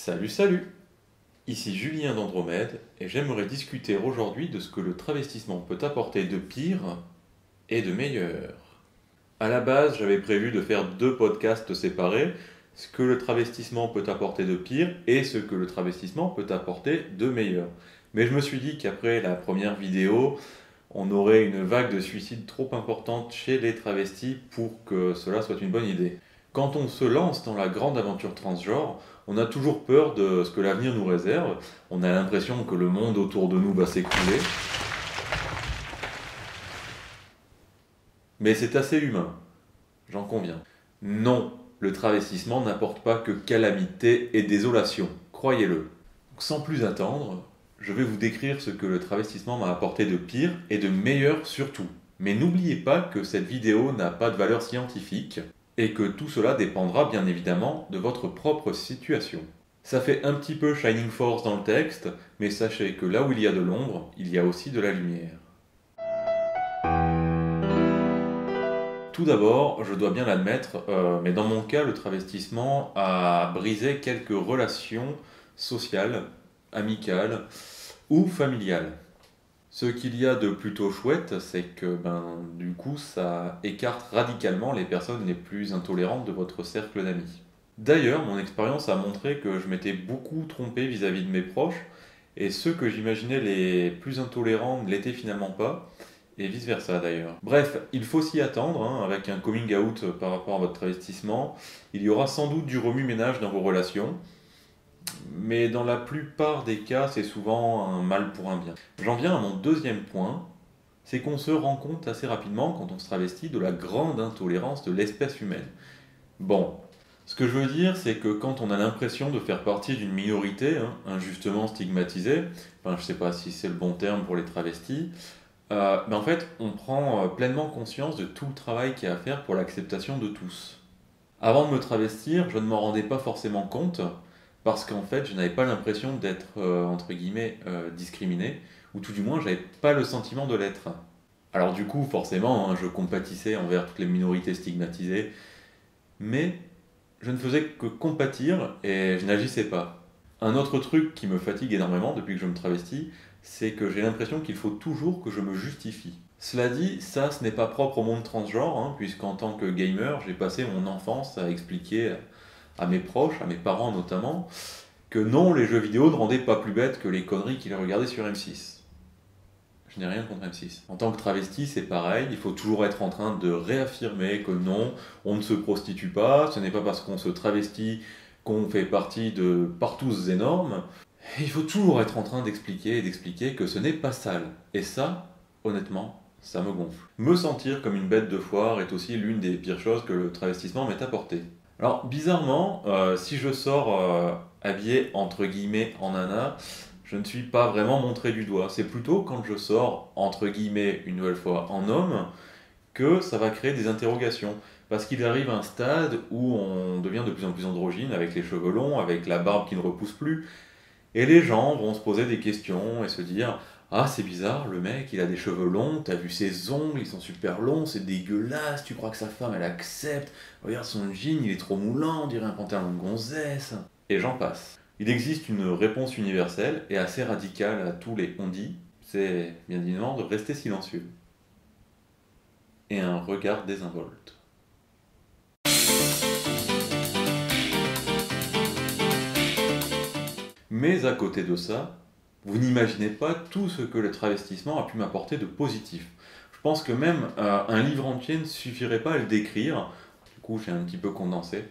Salut, salut! Ici Julien d'Andromède et j'aimerais discuter aujourd'hui de ce que le travestissement peut apporter de pire et de meilleur. À la base, j'avais prévu de faire deux podcasts séparés, ce que le travestissement peut apporter de pire et ce que le travestissement peut apporter de meilleur. Mais je me suis dit qu'après la première vidéo, on aurait une vague de suicides trop importante chez les travestis pour que cela soit une bonne idée. Quand on se lance dans la grande aventure transgenre, on a toujours peur de ce que l'avenir nous réserve. On a l'impression que le monde autour de nous va s'écrouler. Mais c'est assez humain, j'en conviens. Non, le travestissement n'apporte pas que calamité et désolation, croyez-le. Sans plus attendre, je vais vous décrire ce que le travestissement m'a apporté de pire et de meilleur surtout. Mais n'oubliez pas que cette vidéo n'a pas de valeur scientifique et que tout cela dépendra bien évidemment de votre propre situation. Ça fait un petit peu Shining Force dans le texte, mais sachez que là où il y a de l'ombre, il y a aussi de la lumière. Tout d'abord, je dois bien l'admettre, mais dans mon cas, le travestissement a brisé quelques relations sociales, amicales ou familiales. Ce qu'il y a de plutôt chouette, c'est que du coup, ça écarte radicalement les personnes les plus intolérantes de votre cercle d'amis. D'ailleurs, mon expérience a montré que je m'étais beaucoup trompé vis-à-vis de mes proches, et ceux que j'imaginais les plus intolérants ne l'étaient finalement pas, et vice-versa d'ailleurs. Bref, il faut s'y attendre, avec un coming out par rapport à votre travestissement. Il y aura sans doute du remue-ménage dans vos relations, mais dans la plupart des cas, c'est souvent un mal pour un bien. J'en viens à mon deuxième point, c'est qu'on se rend compte assez rapidement, quand on se travestit, de la grande intolérance de l'espèce humaine. Bon, ce que je veux dire, c'est que quand on a l'impression de faire partie d'une minorité, injustement stigmatisée, enfin je sais pas si c'est le bon terme pour les travestis, en fait, on prend pleinement conscience de tout le travail qu'il y a à faire pour l'acceptation de tous. Avant de me travestir, je ne m'en rendais pas forcément compte, parce qu'en fait, je n'avais pas l'impression d'être, entre guillemets, discriminé, ou tout du moins, j'avais pas le sentiment de l'être. Alors du coup, forcément, je compatissais envers toutes les minorités stigmatisées, mais je ne faisais que compatir et je n'agissais pas. Un autre truc qui me fatigue énormément depuis que je me travestis, c'est que j'ai l'impression qu'il faut toujours que je me justifie. Cela dit, ça ce n'est pas propre au monde transgenre, puisqu'en tant que gamer, j'ai passé mon enfance à expliquer à mes proches, à mes parents notamment, que non, les jeux vidéo ne rendaient pas plus bêtes que les conneries qu'ils regardaient sur M6. Je n'ai rien contre M6. En tant que travesti, c'est pareil, il faut toujours être en train de réaffirmer que non, on ne se prostitue pas, ce n'est pas parce qu'on se travestit qu'on fait partie de partous énormes. Il faut toujours être en train d'expliquer et d'expliquer que ce n'est pas sale. Et ça, honnêtement, ça me gonfle. Me sentir comme une bête de foire est aussi l'une des pires choses que le travestissement m'ait apporté. Alors, bizarrement, si je sors habillé entre guillemets en nana, je ne suis pas vraiment montré du doigt. C'est plutôt quand je sors entre guillemets une nouvelle fois en homme que ça va créer des interrogations. Parce qu'il arrive un stade où on devient de plus en plus androgyne avec les cheveux longs, avec la barbe qui ne repousse plus. Et les gens vont se poser des questions et se dire: ah, c'est bizarre, le mec il a des cheveux longs, t'as vu ses ongles, ils sont super longs, c'est dégueulasse, tu crois que sa femme elle accepte, regarde son jean, il est trop moulant, on dirait un pantalon de gonzesse. Et j'en passe. Il existe une réponse universelle et assez radicale à tous les on-dit, c'est bien évidemment de rester silencieux. Et un regard désinvolte. Mais à côté de ça, vous n'imaginez pas tout ce que le travestissement a pu m'apporter de positif. Je pense que même un livre entier ne suffirait pas à le décrire, du coup j'ai un petit peu condensé.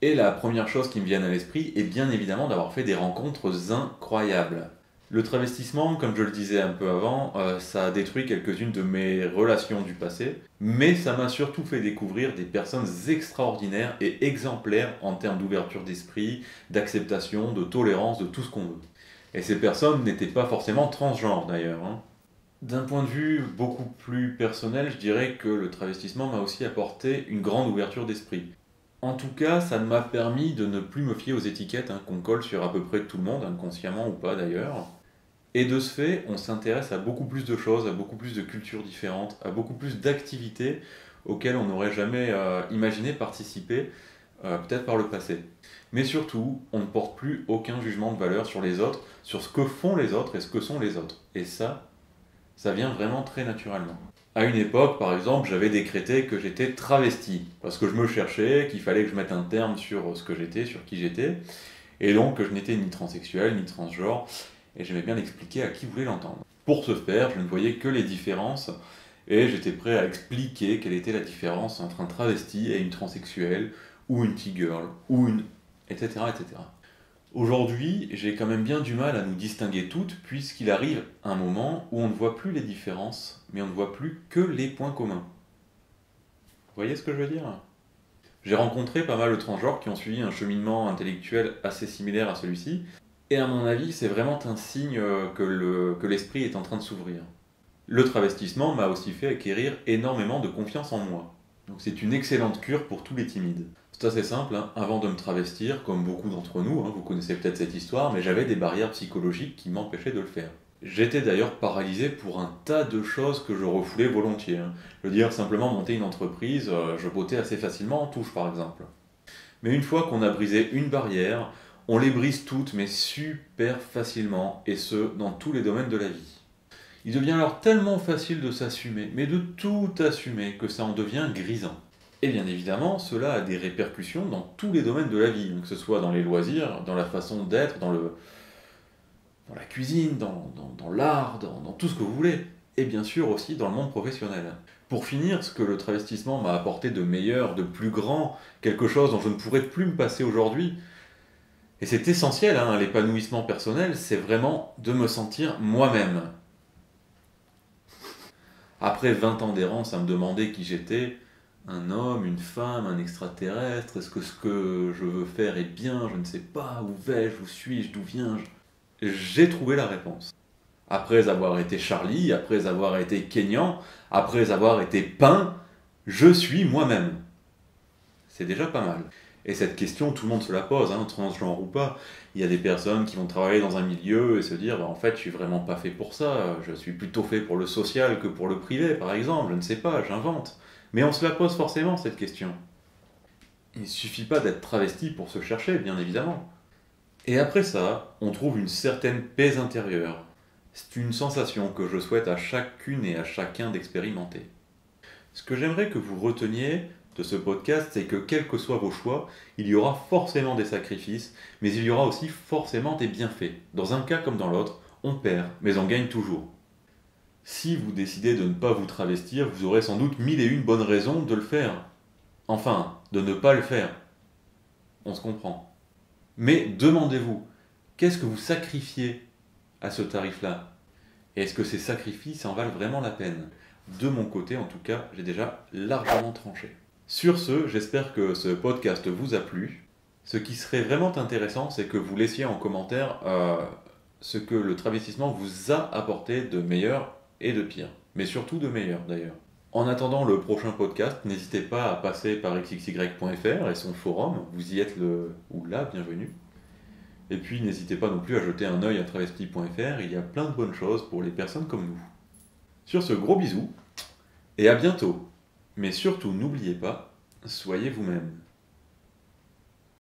Et la première chose qui me vient à l'esprit est bien évidemment d'avoir fait des rencontres incroyables. Le travestissement, comme je le disais un peu avant, ça a détruit quelques-unes de mes relations du passé, mais ça m'a surtout fait découvrir des personnes extraordinaires et exemplaires en termes d'ouverture d'esprit, d'acceptation, de tolérance, de tout ce qu'on veut. Et ces personnes n'étaient pas forcément transgenres d'ailleurs. D'un point de vue beaucoup plus personnel, je dirais que le travestissement m'a aussi apporté une grande ouverture d'esprit. En tout cas, ça m'a permis de ne plus me fier aux étiquettes qu'on colle sur à peu près tout le monde, inconsciemment ou pas d'ailleurs. Et de ce fait, on s'intéresse à beaucoup plus de choses, à beaucoup plus de cultures différentes, à beaucoup plus d'activités auxquelles on n'aurait jamais imaginé participer peut-être par le passé. Mais surtout, on ne porte plus aucun jugement de valeur sur les autres, sur ce que font les autres et ce que sont les autres. Et ça vient vraiment très naturellement. À une époque, par exemple, j'avais décrété que j'étais travesti, parce que je me cherchais, qu'il fallait que je mette un terme sur ce que j'étais, sur qui j'étais, et donc que je n'étais ni transsexuel, ni transgenre, et j'aimais bien l'expliquer à qui voulait l'entendre. Pour ce faire, je ne voyais que les différences, et j'étais prêt à expliquer quelle était la différence entre un travesti et une transsexuelle, ou une T-girl, ou une... etc. etc. Aujourd'hui, j'ai quand même bien du mal à nous distinguer toutes, puisqu'il arrive un moment où on ne voit plus les différences, mais on ne voit plus que les points communs. Vous voyez ce que je veux dire? J'ai rencontré pas mal de transgenres qui ont suivi un cheminement intellectuel assez similaire à celui-ci, et à mon avis, c'est vraiment un signe que l'esprit est en train de s'ouvrir. Le travestissement m'a aussi fait acquérir énormément de confiance en moi. Donc c'est une excellente cure pour tous les timides. C'est assez simple, hein. Avant de me travestir, comme beaucoup d'entre nous, hein, vous connaissez peut-être cette histoire, mais j'avais des barrières psychologiques qui m'empêchaient de le faire. J'étais d'ailleurs paralysé pour un tas de choses que je refoulais volontiers. Hein. Je veux dire, simplement monter une entreprise, je bottais assez facilement en touche par exemple. Mais une fois qu'on a brisé une barrière, on les brise toutes, mais super facilement, et ce, dans tous les domaines de la vie. Il devient alors tellement facile de s'assumer, mais de tout assumer, que ça en devient grisant. Et bien évidemment, cela a des répercussions dans tous les domaines de la vie, que ce soit dans les loisirs, dans la façon d'être, dans la cuisine, dans l'art, dans tout ce que vous voulez. Et bien sûr aussi dans le monde professionnel. Pour finir, ce que le travestissement m'a apporté de meilleur, de plus grand, quelque chose dont je ne pourrais plus me passer aujourd'hui, et c'est essentiel, hein, l'épanouissement personnel, c'est vraiment de me sentir moi-même. Après 20 ans d'errance à me demander qui j'étais, un homme, une femme, un extraterrestre, est-ce que ce que je veux faire est bien, je ne sais pas, où vais-je, où suis-je, d'où viens-je? J'ai trouvé la réponse. Après avoir été Charlie, après avoir été Kenyan, après avoir été peint, je suis moi-même. C'est déjà pas mal. Et cette question, tout le monde se la pose, hein, transgenre ou pas. Il y a des personnes qui vont travailler dans un milieu et se dire, bah, en fait, je suis vraiment pas fait pour ça, je suis plutôt fait pour le social que pour le privé, par exemple, je ne sais pas, j'invente. Mais on se la pose forcément, cette question. Il ne suffit pas d'être travesti pour se chercher, bien évidemment. Et après ça, on trouve une certaine paix intérieure. C'est une sensation que je souhaite à chacune et à chacun d'expérimenter. Ce que j'aimerais que vous reteniez de ce podcast, c'est que quels que soient vos choix, il y aura forcément des sacrifices, mais il y aura aussi forcément des bienfaits. Dans un cas comme dans l'autre, on perd, mais on gagne toujours. Si vous décidez de ne pas vous travestir, vous aurez sans doute 1001 bonnes raisons de le faire. Enfin, de ne pas le faire. On se comprend. Mais demandez-vous, qu'est-ce que vous sacrifiez à ce tarif-là? Et est-ce que ces sacrifices en valent vraiment la peine? De mon côté, en tout cas, j'ai déjà largement tranché. Sur ce, j'espère que ce podcast vous a plu. Ce qui serait vraiment intéressant, c'est que vous laissiez en commentaire ce que le travestissement vous a apporté de meilleur et de pire. Mais surtout de meilleur, d'ailleurs. En attendant le prochain podcast, n'hésitez pas à passer par xxy.fr et son forum. Vous y êtes le ou la bienvenue. Et puis n'hésitez pas non plus à jeter un œil à travesti.fr, il y a plein de bonnes choses pour les personnes comme nous. Sur ce, gros bisous, et à bientôt. Mais surtout, n'oubliez pas, soyez vous-même.